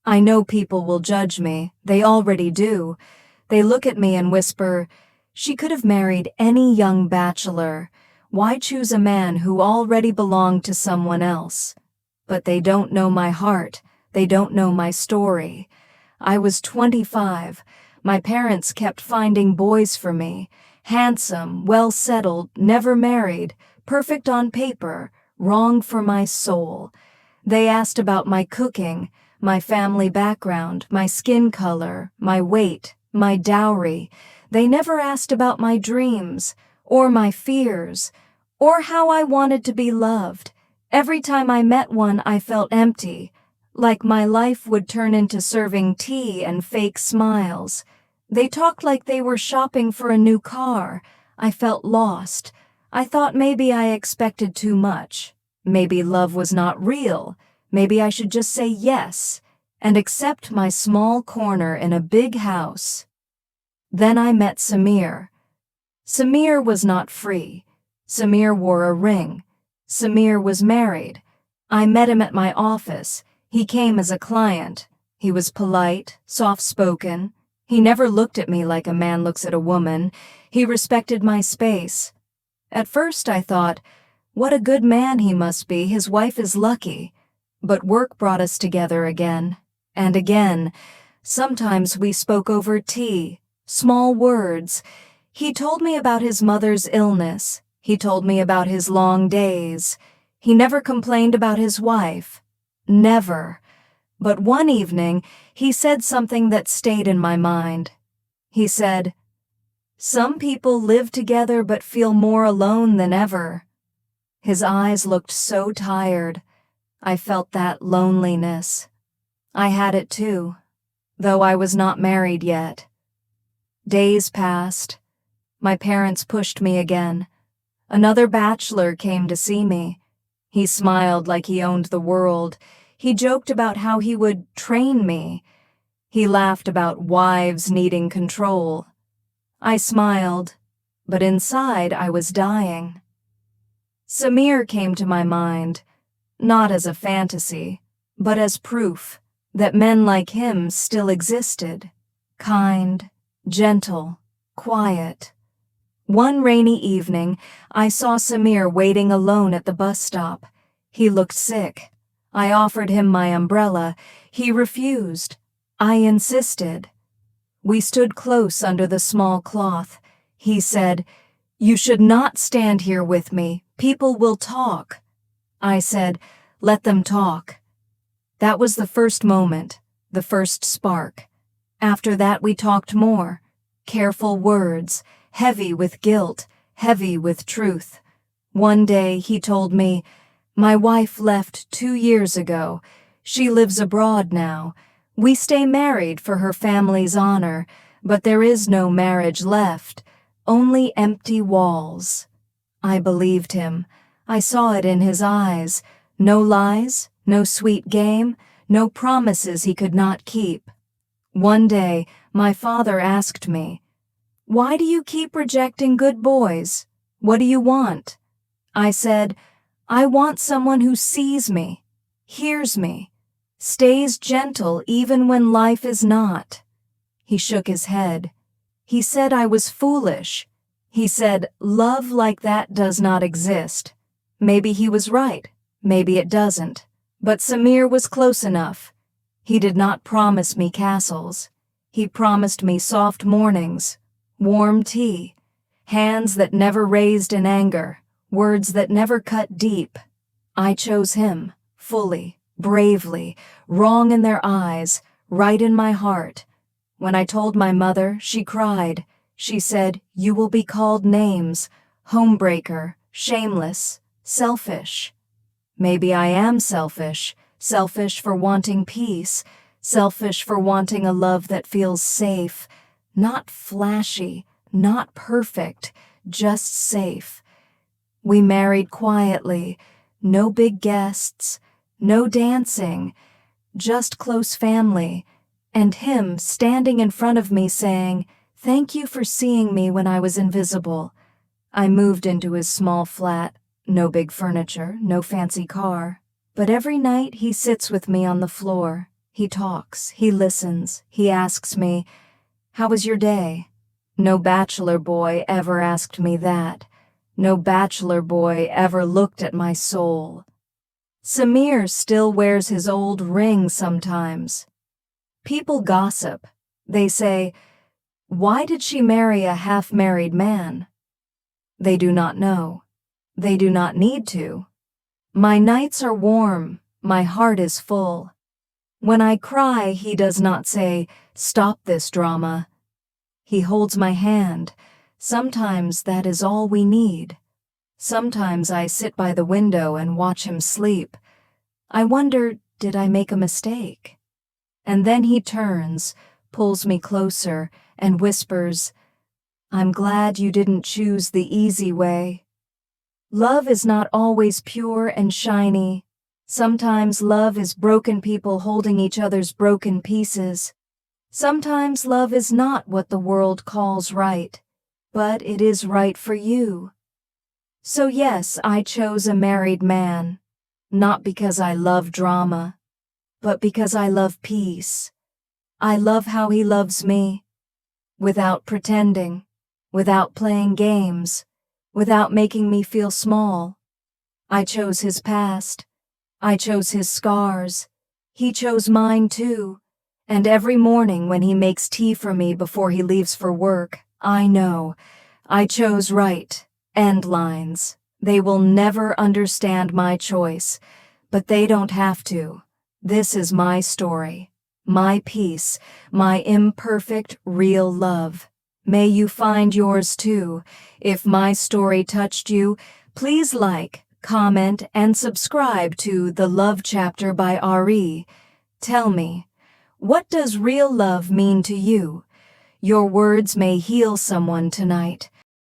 I know people will judge me. They already do. They look at me and whisper, "She could have married any young bachelor. Why choose a man who already belonged to someone else?" But they don't know my heart. They don't know my story. I was 25. My parents kept finding boys for me. Handsome, well-settled, never married, perfect on paper, wrong for my soul. They asked about my cooking, my family background, my skin color, my weight, my dowry. They never asked about my dreams, or my fears, or how I wanted to be loved. Every time I met one, I felt empty, like my life would turn into serving tea and fake smiles. They talked like they were shopping for a new car. I felt lost. I thought maybe I expected too much. Maybe love was not real. Maybe I should just say yes and accept my small corner in a big house. Then I met Samir. Samir was not free. Samir wore a ring. Samir was married. I met him at my office. He came as a client. He was polite, soft-spoken. He never looked at me like a man looks at a woman. He respected my space. At first I thought, what a good man he must be. His wife is lucky. But work brought us together again and again. Sometimes we spoke over tea, small words. He told me about his mother's illness. He told me about his long days. He never complained about his wife. Never. But one evening, he said something that stayed in my mind. He said, "Some people live together but feel more alone than ever." His eyes looked so tired. I felt that loneliness. I had it too, though I was not married yet. Days passed. My parents pushed me again. Another bachelor came to see me. He smiled like he owned the world. He joked about how he would train me. He laughed about wives needing control. I smiled, but inside I was dying. Samir came to my mind, not as a fantasy, but as proof that men like him still existed. Kind, gentle, quiet. One rainy evening, I saw Samir waiting alone at the bus stop. He looked sick. I offered him my umbrella. He refused. I insisted. We stood close under the small cloth. He said, "You should not stand here with me. People will talk." I said, "Let them talk." That was the first moment, the first spark. After that we talked more. Careful words, heavy with guilt, heavy with truth. One day he told me, "My wife left 2 years ago. She lives abroad now. We stay married for her family's honor, but there is no marriage left, only empty walls." I believed him. I saw it in his eyes. No lies, no sweet game, no promises he could not keep. One day, my father asked me, "Why do you keep rejecting good boys? What do you want?" I said, "I want someone who sees me, hears me, stays gentle even when life is not." He shook his head. He said I was foolish. He said, "Love like that does not exist." Maybe he was right, maybe it doesn't. But Samir was close enough. He did not promise me castles. He promised me soft mornings, warm tea, hands that never raised in anger, words that never cut deep. I chose him, fully, bravely, wrong in their eyes, right in my heart. When I told my mother, she cried. She said, "You will be called names, homebreaker, shameless, selfish." Maybe I am selfish, selfish for wanting peace, selfish for wanting a love that feels safe, not flashy, not perfect, just safe. We married quietly, no big guests, no dancing, just close family, and him standing in front of me saying, "Thank you for seeing me when I was invisible." I moved into his small flat, no big furniture, no fancy car, but every night he sits with me on the floor. He talks, he listens, he asks me, "How was your day?" No bachelor boy ever asked me that. No bachelor boy ever looked at my soul. Samir still wears his old ring sometimes. People gossip. They say, "Why did she marry a half-married man?" They do not know. They do not need to. My nights are warm. My heart is full. When I cry, he does not say, "Stop this drama." He holds my hand. Sometimes that is all we need. Sometimes I sit by the window and watch him sleep. I wonder, did I make a mistake? And then he turns, pulls me closer, and whispers, "I'm glad you didn't choose the easy way." Love is not always pure and shiny. Sometimes love is broken people holding each other's broken pieces. Sometimes love is not what the world calls right, but it is right for you. So yes, I chose a married man, not because I love drama, but because I love peace. I love how he loves me, without pretending, without playing games, without making me feel small. I chose his past. I chose his scars. He chose mine too. And every morning when he makes tea for me before he leaves for work, I know I chose right. End lines. They will never understand my choice, but they don't have to. This is my story, my peace, my imperfect, real love. May you find yours too. If my story touched you, please like, comment, and subscribe to The Love Chapter by Aree. Tell me, what does real love mean to you? Your words may heal someone tonight.